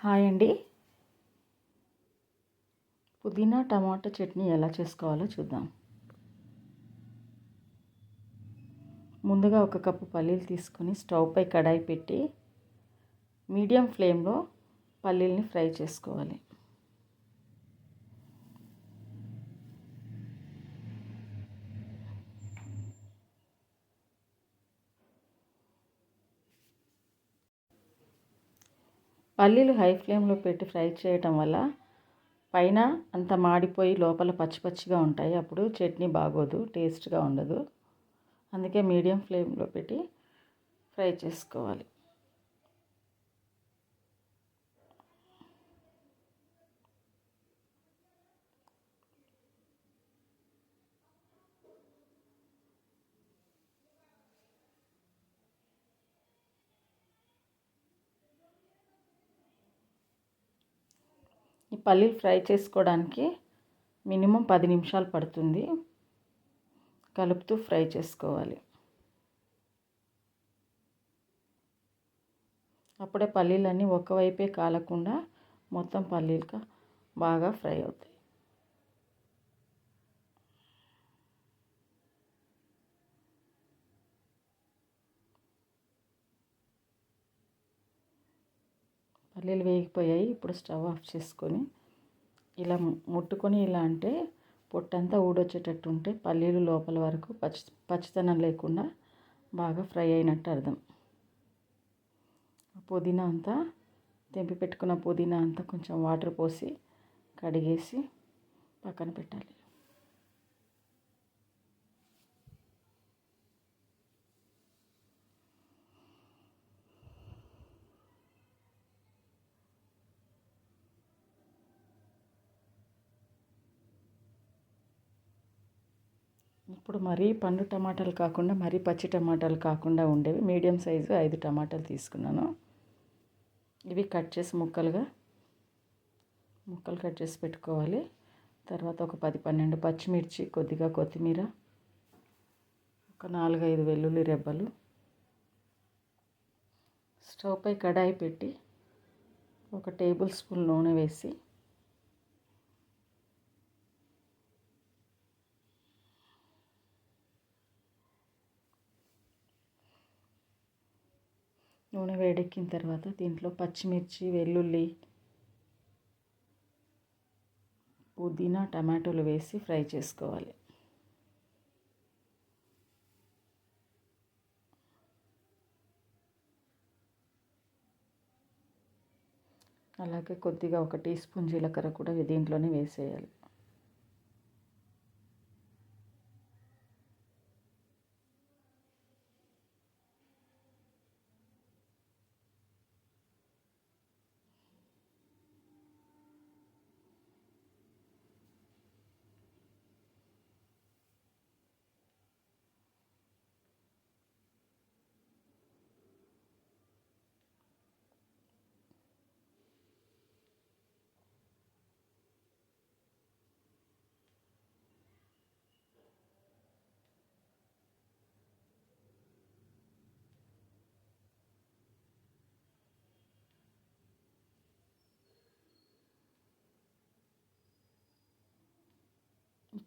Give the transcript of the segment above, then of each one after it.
Hi అండి. పుదీనా టమాటా చట్నీ ఎలా చేసుకోవాలో చూద్దాం. ముందుగా ఒక కప్పు పల్లీలు తీసుకొని స్టవ్ పై కడాయి పెట్టి మీడియం ఫ్లేమ్లో పల్లీల్ని ఫ్రై చేసుకోవాలి. పల్లీలు హై ఫ్లేమ్లో పెట్టి ఫ్రై చేయటం వల్ల పైన అంత మాడిపోయి లోపల పచ్చి పచ్చిగా ఉంటాయి. అప్పుడు చట్నీ బాగోదు, టేస్ట్గా ఉండదు. అందుకే మీడియం ఫ్లేమ్లో పెట్టి ఫ్రై చేసుకోవాలి. ఈ పల్లీలు ఫ్రై చేసుకోవడానికి మినిమం 10 నిమిషాలు పడుతుంది. కలుపుతూ ఫ్రై చేసుకోవాలి. అప్పుడే పల్లీలన్నీ ఒకవైపే కాలకుండా మొత్తం పల్లీలు బాగా ఫ్రై అవుతాయి. పల్లీలు వేగిపోయాయి. ఇప్పుడు స్టవ్ ఆఫ్ చేసుకొని ఇలా ముట్టుకొని ఇలా అంటే పొట్టంతా ఊడొచ్చేటట్టు ఉంటే పల్లీలు లోపల వరకు పచ్చితనం లేకుండా బాగా ఫ్రై అయినట్టు అర్థం. పుదీనా అంతా తెంపి పెట్టుకున్న పుదీనా అంతా కొంచెం వాటర్ పోసి కడిగేసి పక్కన పెట్టాలి. ఇప్పుడు మరీ పండు టమాటాలు కాకుండా మరీ పచ్చి టమాటాలు కాకుండా ఉండేవి మీడియం సైజు 5 టమాటాలు తీసుకున్నాను. ఇవి కట్ చేసి ముక్కలు కట్ చేసి పెట్టుకోవాలి. తర్వాత ఒక 10-12 పచ్చిమిర్చి, కొద్దిగా కొత్తిమీర, ఒక 4-5 వెల్లుల్లి రెబ్బలు. స్టవ్ పై కడాయి పెట్టి ఒక టేబుల్ స్పూన్ నూనె వేసి నూనె వేడెక్కిన తర్వాత దీంట్లో పచ్చిమిర్చి, వెల్లుల్లి, పుదీనా, టమాటోలు వేసి ఫ్రై చేసుకోవాలి. అలాగే కొద్దిగా 1 టీ స్పూన్ జీలకర్ర కూడా దీంట్లోనే వేసేయాలి.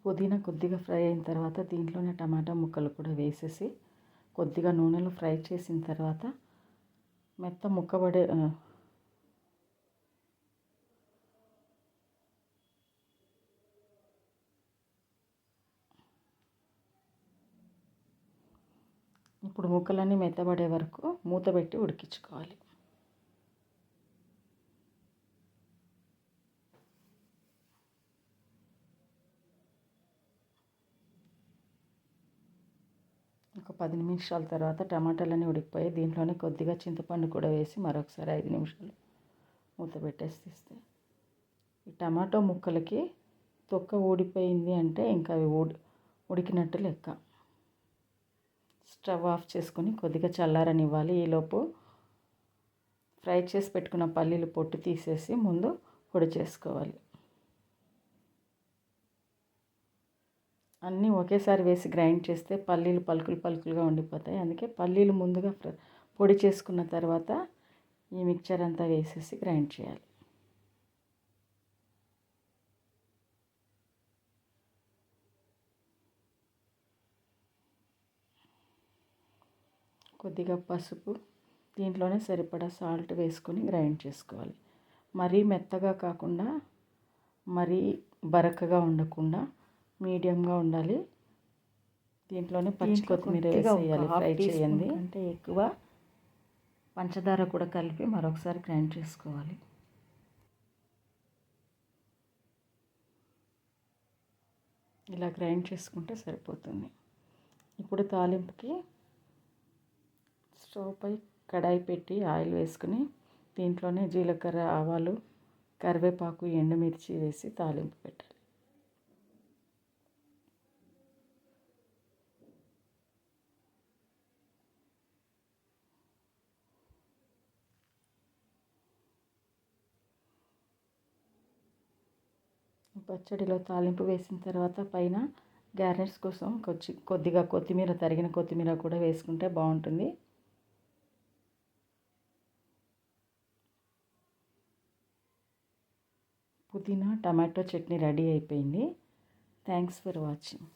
పుదీనా కొద్దిగా ఫ్రై అయిన తర్వాత దీంట్లోనే టమాటా ముక్కలు కూడా వేసేసి కొద్దిగా నూనెలో ఫ్రై చేసిన తర్వాత ముక్కబడే ఇప్పుడు ముక్కలన్నీ మెత్తబడే వరకు మూత పెట్టి ఉడికించుకోవాలి. ఒక 10 నిమిషాల తర్వాత టమాటాలన్నీ ఉడికిపోయి దీంట్లోనే కొద్దిగా చింతపండు కూడా వేసి మరొకసారి 5 నిమిషాలు మూత పెట్టేసి తీస్తే ఈ టమాటో ముక్కలకి తొక్క ఊడిపోయింది అంటే ఇంకా అవి ఉడికినట్టు లెక్క. స్టవ్ ఆఫ్ చేసుకొని కొద్దిగా చల్లారనివ్వాలి. ఈలోపు ఫ్రై చేసి పెట్టుకున్న పల్లీలు పొట్టు తీసేసి ముందు పొడి చేసుకోవాలి. అన్నీ ఒకేసారి వేసి గ్రైండ్ చేస్తే పల్లీలు పలుకులుగా ఉండిపోతాయి. అందుకే పల్లీలు ముందుగా పొడి చేసుకున్న తర్వాత ఈ మిక్చర్ అంతా వేసేసి గ్రైండ్ చేయాలి. కొద్దిగా పసుపు, దీంట్లోనే సరిపడా సాల్ట్ వేసుకొని గ్రైండ్ చేసుకోవాలి. మరీ మెత్తగా కాకుండా మరీ బరకగా ఉండకుండా మీడియంగా ఉండాలి. దీంట్లోనే పచ్చి కొత్తిమీర వేసేయాలి. ఫ్రై చేయండి. అంటే ఎక్కువ పంచదార కూడా కలిపి మరొకసారి గ్రైండ్ చేసుకోవాలి. ఇలా గ్రైండ్ చేసుకుంటే సరిపోతుంది. ఇప్పుడు తాలింపుకి స్టవ్ పై కడాయి పెట్టి ఆయిల్ వేసుకుని దీంట్లోనే జీలకర్ర, ఆవాలు, కరివేపాకు, ఎండుమిర్చి వేసి తాలింపు పెట్టాలి. పచ్చడిలో తాలింపు వేసిన తర్వాత పైన గార్నిష్ కోసం కొద్దిగా కొత్తిమీర, తరిగిన కొత్తిమీర కూడా వేసుకుంటే బాగుంటుంది. పుదీనా టమాటో చట్నీ రెడీ అయిపోయింది. Thanks for watching.